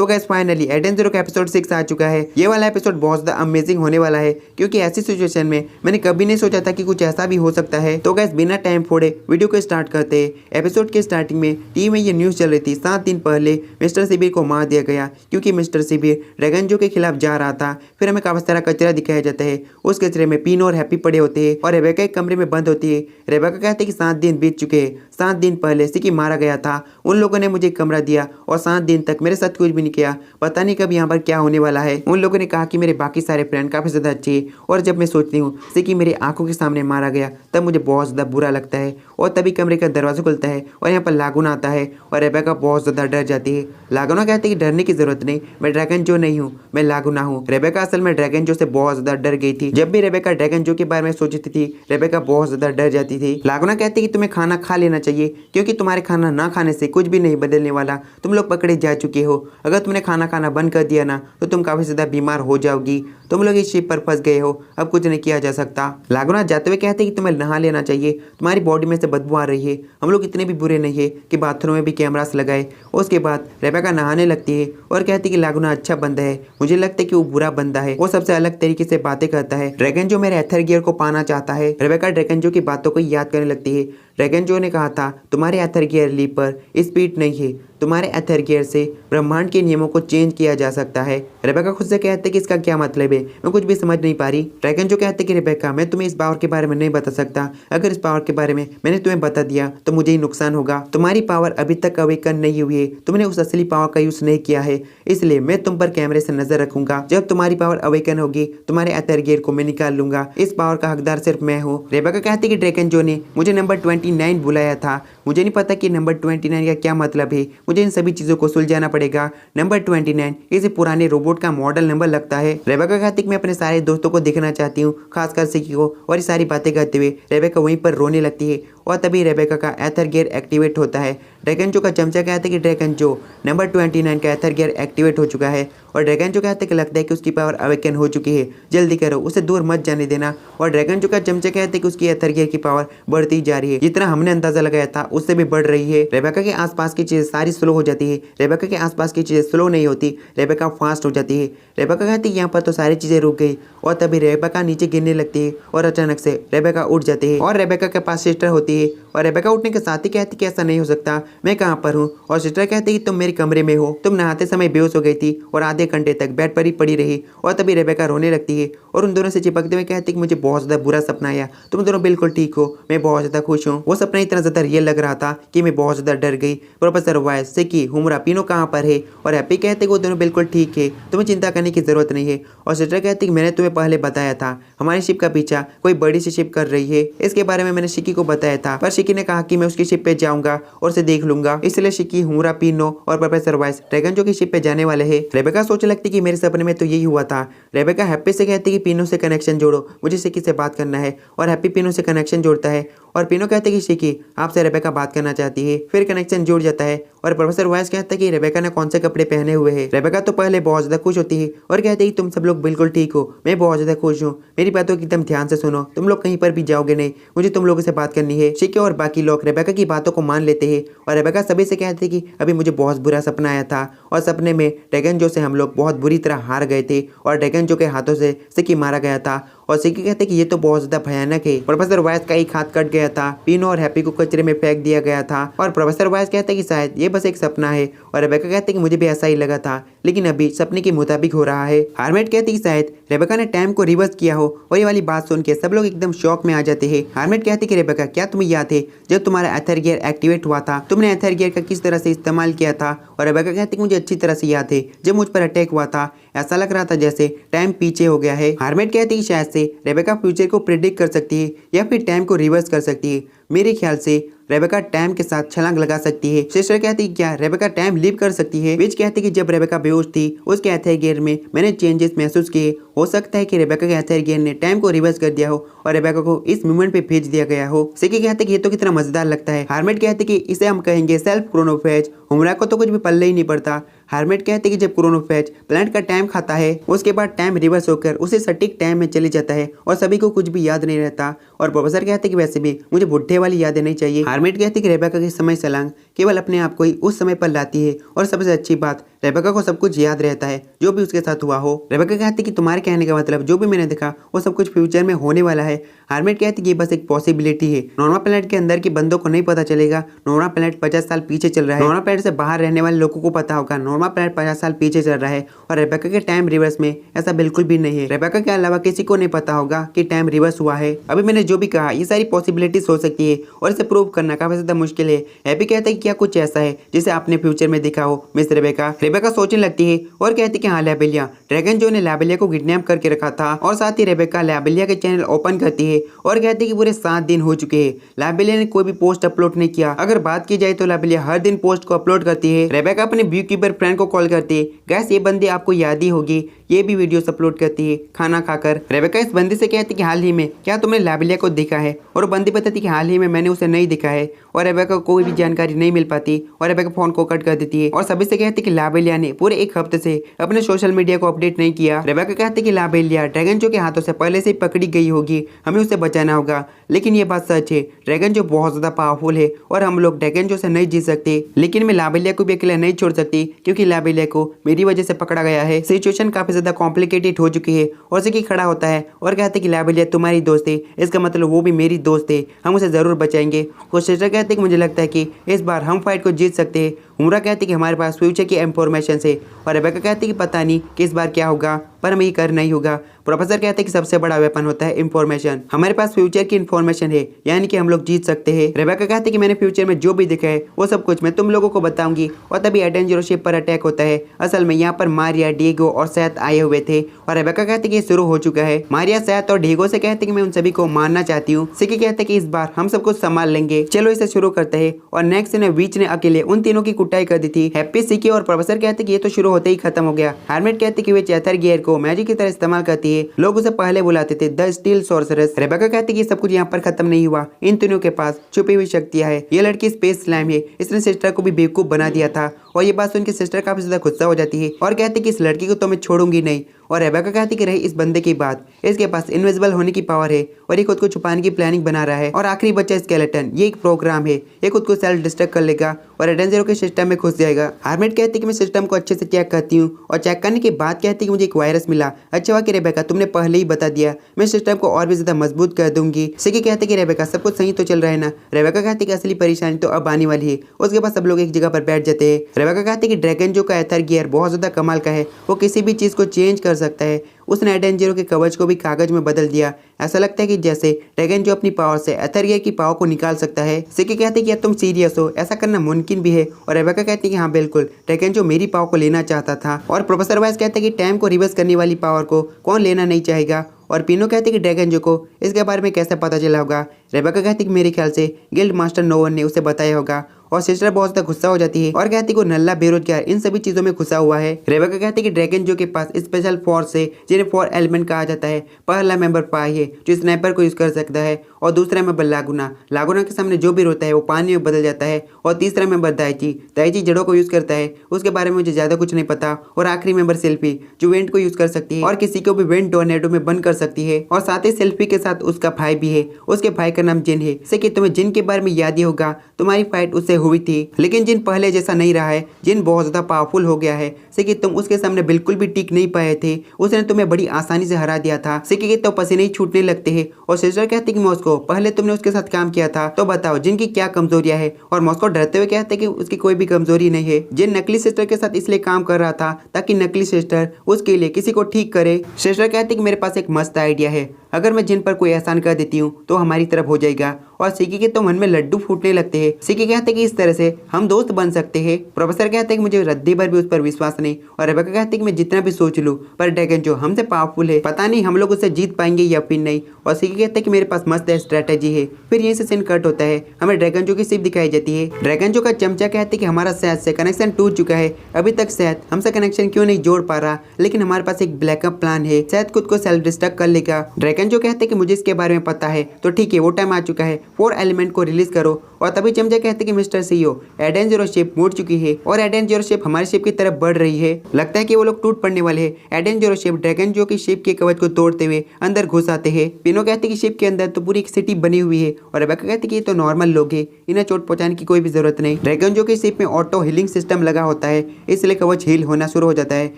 तो guys finally Aiden zero का episode 6 आ चुका है। ये वाला एपिसोड बहुत ज्यादा अमेजिंग होने वाला है क्योंकि ऐसी सिचुएशन में मैंने कभी नहीं सोचा था कि कुछ ऐसा भी हो सकता है। तो गाइस बिना टाइम फोड़े वीडियो को स्टार्ट करते हैं। एपिसोड के स्टार्टिंग में टीवी में ये न्यूज चल रही थी 7 दिन पहले मिस्टर सिबिर को मार दिया गया क्योंकि मिस्टर सिबिर ड्रैगन जो के खिलाफ जा रहा था। फिर हमें काफी सारा कचरा दिखाया जाता है। उस कचरे में पीनो और हैप्पी पड़े होते हैं और रेबेका एक कमरे में बंद होती है। रेबेका कहते हैं कि 7 दिन बीत चुके हैं, 7 दिन पहले सिकी मारा गया था। उन लोगों ने मुझे एक कमरा दिया और 7 दिन तक मेरे साथ कुछ भी नहीं किया। पता नहीं कब यहाँ पर क्या होने वाला है। उन लोगों ने कहा कि मेरे बाकी सारे फ्रेंड काफी ज्यादा अच्छे हैं और जब मैं सोचती हूँ सिकी मेरी आंखों के सामने मारा गया तब मुझे बहुत ज्यादा बुरा लगता है। और तभी कमरे का दरवाजा खुलता है और यहाँ पर लागुना आता है और रेबेका बहुत ज्यादा डर जाती है। लागुना कहती है कि डरने की जरूरत नहीं, मैं ड्रैगन जो नहीं हूँ, मैं लागुना हूँ। रेबेका असल में ड्रैगन जो से बहुत ज्यादा डर गई थी। जब भी रेबेका ड्रैगन जो के बारे में सोचती थी रेबेका बहुत ज्यादा डर जाती थी। लागुना कहती है कि तुम्हें खाना खा लेना चाहिए क्योंकि तुम्हारे खाना ना खाने से कुछ भी नहीं बदलने वाला। तुम लोग पकड़े जा चुके हो। अगर तुमने खाना खाना बंद कर दिया ना तो तुम काफी ज्यादा बीमार हो जाओगी। तुम लोग इस शिप पर फंस गए हो, अब कुछ नहीं किया जा सकता। लागुना जाते हुए कहते हैं कि तुम्हें नहा लेना चाहिए, तुम्हारी बॉडी में से बदबू आ रही है। हम लोग इतने भी बुरे नहीं है कि बाथरूम में भी कैमरास लगाए। उसके बाद रेबेका नहाने लगती है और कहती है कि लागुना अच्छा बंदा है, मुझे लगता है कि वो बुरा बंदा है। वो सबसे अलग तरीके से बातें करता है। ड्रैगन जो मेरे एथर गियर को पाना चाहता है। रेबेका ड्रैगन जो की बातों को याद करने लगती है। ड्रैगन जो ने कहा था तुम्हारे एथर गियर लीप पर स्पीड नहीं है, तुम्हारे एथर गियर से ब्रह्मांड के नियमों को चेंज किया जा सकता है। रेबेका खुद से कहते हैं कि इसका क्या मतलब है, मैं कुछ भी समझ नहीं पा रही। ड्रैगन जो कहते हैं कि रेबेका मैं तुम्हें इस पावर के बारे में नहीं बता सकता। अगर इस पावर के बारे में मैंने तुम्हें बता दिया तो मुझे ही नुकसान होगा। तुम्हारी पावर अभी तक अवेकन नहीं हुई है, तुमने उस असली पावर का यूज नहीं किया है, इसलिए मैं तुम पर कैमरे से नजर रखूंगा। जब तुम्हारी पावर अवेकन होगी तुम्हारे एथर गियर को मैं निकाल लूंगा। इस पावर का हकदार सिर्फ मैं हूँ। रेबेका कहती है कि ड्रैगन जो ने मुझे नंबर 29 बुलाया था, मुझे नहीं पता कि नंबर 29 का क्या मतलब है। मुझे इन सभी चीजों को सुलझाना पड़ेगा। नंबर 29 इसे पुराने रोबोट का मॉडल नंबर लगता है। रेबेका कहती है कि मैं अपने सारे दोस्तों को देखना चाहती हूँ, खासकर सिकी को। और ये सारी बातें करते हुए रेबेका वहीं पर रोने लगती है और तभी रेबेका का एथर गियर एक्टिवेट होता है। ड्रैगन जो का चमचा कहता है कि ड्रैगन जो नंबर 29 का एथर गियर एक्टिवेट हो चुका है। और ड्रैगन जो कहते हैं कि लगता है कि उसकी पावर अवेकन हो चुकी है, जल्दी करो, उसे दूर मत जाने देना। और ड्रैगन जो का चमचा कहते हैं कि उसकी एथर गियर की पावर बढ़ती जा रही है, जितना हमने अंदाजा लगाया था उससे भी बढ़ रही है। रेबेका के आसपास की चीजें सारी स्लो हो जाती है। रेबेका के आसपास की चीजें स्लो नहीं होती, रेबेका फास्ट हो जाती है। रेबेका कहती है यहाँ पर तो सारी चीजें रुक गई और तभी रेबेका नीचे गिरने लगती है और अचानक से रेबेका उठ जाती है। और रेबेका के पास सिस्टर होती है और रेबेका उठने के साथ ही कहती कि ऐसा नहीं हो सकता, मैं कहाँ पर हूँ। और सिस्टर कहती कि तुम मेरे कमरे में हो, तुम नहाते समय बेहोश हो गई थी और आधे घंटे तक बेड पर ही पड़ी रही। और तभी रेबेका रोने लगती है और उन दोनों से चिपकते हुए कहती कि मुझे बहुत ज्यादा बुरा सपना आया, तुम दोनों बिल्कुल ठीक हो, मैं बहुत ज्यादा खुश हूँ। वो सपना इतना ज्यादा रियल लग रहा था कि मैं बहुत ज्यादा डर गई। प्रोफेसर वाइस, सिकी, हुमरा, पीनो कहाँ पर है। और हैप्पी कहते कि वो दोनों बिल्कुल ठीक है, तुम्हें चिंता करने की जरूरत नहीं है। और सिस्टर कहती कि मैंने तुम्हें पहले बताया था हमारी शिप का पीछा कोई बड़ी सी शिप कर रही है, इसके बारे में मैंने शिकी को बताया था, पर शिकी ने कहा कि मैं उसकी शिप पे जाऊंगा और उसे देख लूंगा। इसलिए शिकी, हुमरा, पीनो और प्रोफेसर वाइस ड्रैगन जो की शिप पे जाने वाले हैं। रेबेका सोचने लगती कि मेरे सपने में तो यही हुआ था। रेबेका हैप्पी से कहती कि पीनो से कनेक्शन जोड़ो, मुझे शिकी से बात करना है। और हैप्पी पीनो से कनेक्शन जोड़ता है और पीनो कहते कि शिकी आपसे रेबेका बात करना चाहती है। फिर कनेक्शन जुड़ जाता है और प्रोफेसर वाइस कहता है कि रेबेका ने कौन से कपड़े पहने हुए हैं। रेबेका तो पहले बहुत ज्यादा खुश होती है और कहती है तुम सब लोग बिल्कुल ठीक हो, मैं बहुत ज्यादा खुश हूँ, मेरी बातों की एकदम ध्यान से सुनो, तुम लोग कहीं पर भी जाओगे नहीं, मुझे तुम लोगों से बात करनी है। शिकी और बाकी लोग रेबेका की बातों को मान लेते हैं और रेबेका सभी से कहती है कि अभी मुझे बहुत बुरा सपना आया था और सपने में ड्रैगन जो से हम लोग बहुत बुरी तरह हार गए थे और ड्रैगन जो के हाथों से सिकी मारा गया था। और सिकी कहते कि ये तो बहुत ज्यादा भयानक है। प्रोफेसर वाइस का एक हाथ कट गया था, पीनो और हैप्पी को कचरे में फेंक दिया गया था। और प्रोफेसर वाइस कहते कि शायद ये बस एक सपना है। और रेबेका कहते कि मुझे भी ऐसा ही लगा था लेकिन अभी सपने के मुताबिक हो रहा है। हार्मेट कहती कि शायद रेबेका ने टाइम को रिवर्स किया हो। और ये वाली बात सुन के सब लोग एकदम शॉक में आ जाते हैं। हार्मेट कहती कि रेबेका क्या तुम्हें याद है जब तुम्हारा एथर गियर एक्टिवेट हुआ था, तुमने एथर गियर का किस तरह से इस्तेमाल किया था। और रेबेका कहती कि मुझे अच्छी तरह से याद है, जब मुझ पर अटैक हुआ था ऐसा लग रहा था जैसे टाइम पीछे हो गया है। हार्मेट कहती कि शायद से रेबेका फ्यूचर को प्रिडिक्ट कर सकती है या फिर टाइम को रिवर्स कर सकती है। मेरे ख्याल से रेबेका टाइम के साथ छलांग लगा सकती है। सिस्टर कहती है क्या रेबेका टाइम लीव कर सकती है। विच कहती कि जब रेबेका बेहोश थी उसके एथर गियर में मैंने चेंजेस महसूस किए, हो सकता है कि रेबेका के एथर गियर ने टाइम को रिवर्स कर दिया हो और रेबेका को इस मोमेंट पे भेज दिया गया हो। सिकी कहते कि ये तो कितना मजेदार लगता है। हार्मेट कहते कि इसे हम कहेंगे सेल्फ क्रोनोफेज। हुमरा को तो कुछ भी पल्ले ही नहीं पड़ता। हार्मेट कहते कि जब क्रोनोफेज प्लैनेट का टाइम खाता है उसके बाद टाइम रिवर्स होकर उसे सटीक टाइम में चले जाता है और सभी को कुछ भी याद नहीं रहता। और प्रोफेसर कहते कि वैसे भी मुझे बुढ़े वाली यादें नहीं चाहिए। हार्मेट कहते कि रेबेका की समय छलांग केवल अपने आप को ही उस समय पर लाती है। और सबसे अच्छी बात, रेबेका को सब कुछ याद रहता है जो भी उसके साथ हुआ हो। रेबेका कहती कि तुम्हारे कहने का मतलब जो भी मैंने देखा वो सब कुछ फ्यूचर में होने वाला है। हार्मिट कहती कि ये बस एक पॉसिबिलिटी है। नॉर्मा प्लैनेट के अंदर के बंदों को नहीं पता चलेगा नॉर्मा प्लैनेट 50 साल पीछे चल रहा है। नॉर्मा प्लैनेट से बाहर रहने वाले लोगों को पता होगा नॉर्मा प्लैनेट 50 साल पीछे चल रहा है। और रेबेका के टाइम रिवर्स में ऐसा बिल्कुल भी नहीं है। रेबेका के अलावा किसी को नहीं पता होगा कि टाइम रिवर्स हुआ है। अभी मैंने जो भी कहा ये सारी पॉसिबिलिटीज हो सकती है और इसे प्रूव करना काफी ज्यादा मुश्किल है। हैप्पी कहता है कि क्या कुछ ऐसा है जिसे आपने फ्यूचर में देखा हो मिस रेबेका। रेबेका सोचने लगती है और कहती कि हाँ लैबेलिया, ड्रैगन जो ने लैबेलिया को किडनैप करके रखा था। और साथ ही रेबेका लैबेलिया के चैनल ओपन करती है और कहती है कि पूरे 7 दिन हो चुके हैं, लैबेलिया ने कोई भी पोस्ट अपलोड नहीं किया। अगर बात की जाए तो लैबेलिया हर दिन पोस्ट को अपलोड करती है। रेबेका अपने ब्यू कीपर फ्रेंड को कॉल करती है, गैस ये बंदी आपको याद ही होगी, ये भी वीडियोस अपलोड करती है खाना खाकर। रेबेका इस बंदी से कहती कि हाल ही में क्या तुमने लैबेलिया को देखा है। और बंदी बताती कि हाल ही में मैंने उसे नहीं देखा है। और रेबेका को कोई भी जानकारी नहीं मिल पाती और रेबेका फोन को कट कर देती है और सभी से कहती कि लैबेलिया ने पूरे 1 हफ्ते से अपने सोशल मीडिया को अपडेट नहीं किया। रेबेका कहती कि लैबेलिया ड्रैगन जो के हाथों से पहले से ही पकड़ी गई होगी, हमें उसे बचाना होगा। लेकिन ये बात सच है, ड्रैगन जो बहुत ज्यादा पावरफुल है और हम लोग ड्रैगन जो से नहीं जीत सकते। लेकिन मैं लैबेलिया को भी अकेला नहीं छोड़ सकती क्योंकि लैबेलिया को मेरी वजह से पकड़ा गया है। सिचुएशन काफी ज्यादा कॉम्प्लिकेटेड हो चुकी है। और सिकी खड़ा होता है और कहते हैं कि लैबेलिया तुम्हारी दोस्त है, इसका मतलब वो भी मेरी दोस्त है, हम उसे जरूर बचाएंगे। और सिस्टर कहते हैं कि मुझे लगता है कि इस बार हम फाइट को जीत सकते हैं। उमरा कहती कि हमारे पास फ्यूचर की इंफॉर्मेशन है। और रेबेका कहती कि पता नहीं कि इस बार क्या होगा पर हमें ये करना ही होगा। प्रोफेसर कहते हैं कि सबसे बड़ा वेपन होता है इंफॉर्मेशन, हमारे पास फ्यूचर की इंफॉर्मेशन है यानी कि हम लोग जीत सकते हैं। रेबेका कहते हैं कि मैंने फ्यूचर में जो भी देखा है वो सब कुछ मैं तुम लोगों को बताऊंगी। और तभी एडेंजरो शिप पर अटैक होता है। असल में यहाँ पर मारिया, डिएगो और सैथ आए हुए थे। और रेबेका कहते हैं कि ये शुरू हो चुका है। मारिया, सैथ और डिएगो से कहते हैं कि मैं उन सभी को मारना चाहती हूँ। सिकी कहते हैं कि इस बार हम सब कुछ संभाल लेंगे, चलो इसे शुरू करते हैं। और नेक्स्ट ने वीच ने अकेले उन तीनों की कुटाई कर दी थी। हैप्पी, सिकी और प्रोफेसर कहते हैं कि ये तो शुरू होते ही खत्म हो गया। हार्मिट कहते हैं कि वे चैथर गियर को मैजिक की तरह इस्तेमाल करती है, लोग उसे पहले बुलाते थे द स्टील सॉर्सरस। रेबेका कहती कि सब कुछ यहाँ पर खत्म नहीं हुआ, इन तीनों के पास छुपी हुई शक्तियां है। ये लड़की स्पेस स्लैम है, इसने सिस्टर को भी बेवकूफ बना दिया था। और ये बात सुन के सिस्टर काफी ज्यादा गुस्सा हो जाती है और कहती कि इस लड़की को तो मैं छोड़ूंगी नहीं। और रेबेका कहती कि रही इस बंदे की बात, इसके पास इनविजिबल होने की पावर है और ये खुद को छुपाने की प्लानिंग बना रहा है। और आखिरी बच्चा स्केलेटन, ये एक प्रोग्राम है, ये खुद को सेल्फ डिस्ट्रक्ट कर लेगा और एडेंजरो के सिस्टम में घुस जाएगा। हार्मिट कहती कि मैं सिस्टम को अच्छे से चेक करती हूँ और चेक करने के बाद कहती कि मुझे एक वायरस मिला। अच्छा हुआ कि रेबेका तुमने पहले ही बता दिया, मैं सिस्टम को और भी ज्यादा मजबूत कर दूंगी। सिकी कहते कि रेबेका सब कुछ सही तो चल रहा है ना। रेबेका कहती कि असली परेशानी तो अब आने वाली है। उसके बाद सब लोग एक जगह पर बैठ जाते हैं। रेबेका कहती कि ड्रैगन जो का एथर गियर बहुत ज्यादा कमाल का है, वो किसी भी चीज को चेंज कर सकता है। उसने एडेंजरो के कवच को भी कागज में बदल दिया। ऐसा लगता है कि जैसे ड्रैगन जो अपनी पावर से एथर गियर की पावर को निकाल सकता है। सिकी कहते कि तुम सीरियस हो, ऐसा करना मुमकिन भी है। और रेबेका कहती कि हाँ बिल्कुल, ड्रैगन जो मेरी पावर को लेना चाहता था। और प्रोफेसर वाइस कहते कि टाइम को रिवर्स करने वाली पावर को कौन लेना नहीं चाहेगा। और पिनो कहते कि ड्रैगन जो को इसके बारे में कैसे पता चला होगा। रेबेका कहती कि मेरे ख्याल से गिल्ड मास्टर नोवन ने उसे बताया होगा। और सिस्टर बहुत ज्यादा गुस्सा हो जाती है और कहती को नल्ला बेरोजगार इन सभी चीजों में घुसा हुआ है। रेबेका कहती कि ड्रैगन जो के पास स्पेशल फोर्स है जिन्हें 4 एलिमेंट कहा जाता है। पहला मेंबर पाई है जो स्नाइपर को यूज कर सकता है और दूसरा मेंबर लागुना, लागुना के सामने जो भी रोता है वो पानी में बदल जाता है। और तीसरा मेंबर दाइची, दाइची जड़ों को यूज करता है, उसके बारे में मुझे ज्यादा कुछ नहीं पता। और आखिरी मेंबर सेल्फी जो वेंट को यूज कर सकती है और किसी को भी वेंट टोर्नेडो में बंद कर सकती है। और साथ ही सेल्फी के साथ उसका भाई भी है, उसके भाई का नाम जिन है। जैसे कि तुम्हें जिन के बारे में याद ही होगा, तुम्हारी फाइट उससे हुई थी, लेकिन जिन पहले जैसा नहीं रहा है, जिन बहुत ज्यादा पावरफुल हो गया है। जैसे कि तुम उसके सामने बिल्कुल भी टिक नहीं पाए थे, उसने तुम्हें बड़ी आसानी से हरा दिया था। जैसे कि तो पसीने ही छूटने लगते हैं। और सिस्टर कहती कि मॉस्को, पहले तुमने उसके साथ काम किया था, तो बताओ जिनकी क्या कमजोरियां है। और मॉस्को डरते हुए कहते कि उसकी कोई भी कमजोरी नहीं है। जिन नकली सिस्टर के साथ इसलिए काम कर रहा था ताकि नकली सिस्टर उसके लिए किसी को ठीक करे। सिस्टर कहती कि मेरे पास एक मस्त आइडिया है, अगर मैं जिन पर कोई एहसान कर देती हूँ तो हमारी तरफ हो जाएगा। और सिकी के तो मन में लड्डू फूटने लगते हैं। सिकी कहते कि इस तरह से हम दोस्त बन सकते हैं। प्रोफेसर कहते कि मुझे रद्दी भर भी उस पर विश्वास नहीं। और रेबेका कहती कि मैं जितना भी सोच लूं, पर ड्रैगन जो हमसे पावरफुल है, पता नहीं हम लोग उससे जीत पाएंगे या फिर नहीं। और सिकी कहते कि मेरे पास मस्त स्ट्रेटेजी है। फिर यहीं से सीन कट होता है, हमें ड्रैगन जो की शिप दिखाई जाती है। ड्रैगन जो का चमचा कहते कि हमारा सैथ से कनेक्शन टूट चुका है, अभी तक सैथ हमसे कनेक्शन क्यों नहीं जोड़ पा रहा, लेकिन हमारे पास एक बैकअप प्लान है, सैथ खुद को सेल्फ डिस्ट्रक्ट कर लेगा। ड्रैगन जो कहते कि मुझे इसके बारे में पता है, तो ठीक है वो टाइम आ चुका है, 4 एलिमेंट को रिलीज करो और तभी चमचा कहते कि mister CEO Eden zero ship मुड़ चुकी है और एडेन जीरो शिप हमारे शिप की तरफ बढ़ रही है। लगता है कि वो लोग टूट पड़ने वाले हैं। एडेन जीरो शिप ड्रैगन जो की शिप के कवच को तोड़ते हुए अंदर घुस आते हैं। पिनो कहते कि शिप के अंदर तो पूरी एक सिटी बनी हुई है और रेबेका कहती कि ये तो नॉर्मल लोग हैं, इन्हें चोट पहुंचाने की कोई भी जरूरत नहीं। ड्रैगन जो की शिप में ऑटो हीलिंग सिस्टम लगा होता है, इसलिए कवच हील होना शुरू हो जाता है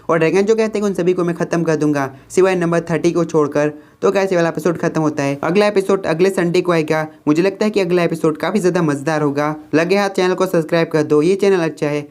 और ड्रैगन जो कहते हैं उन सभी को मैं खत्म कर दूंगा सिवाय नंबर 30 को छोड़कर। तो कैसे वाला एपिसोड खत्म होता है। अगला एपिसोड अगले संडे को आएगा। मुझे लगता है कि अगला एपिसोड काफी ज्यादा मजेदार होगा। लगे हाथ चैनल को सब्सक्राइब कर दो, ये चैनल अच्छा है।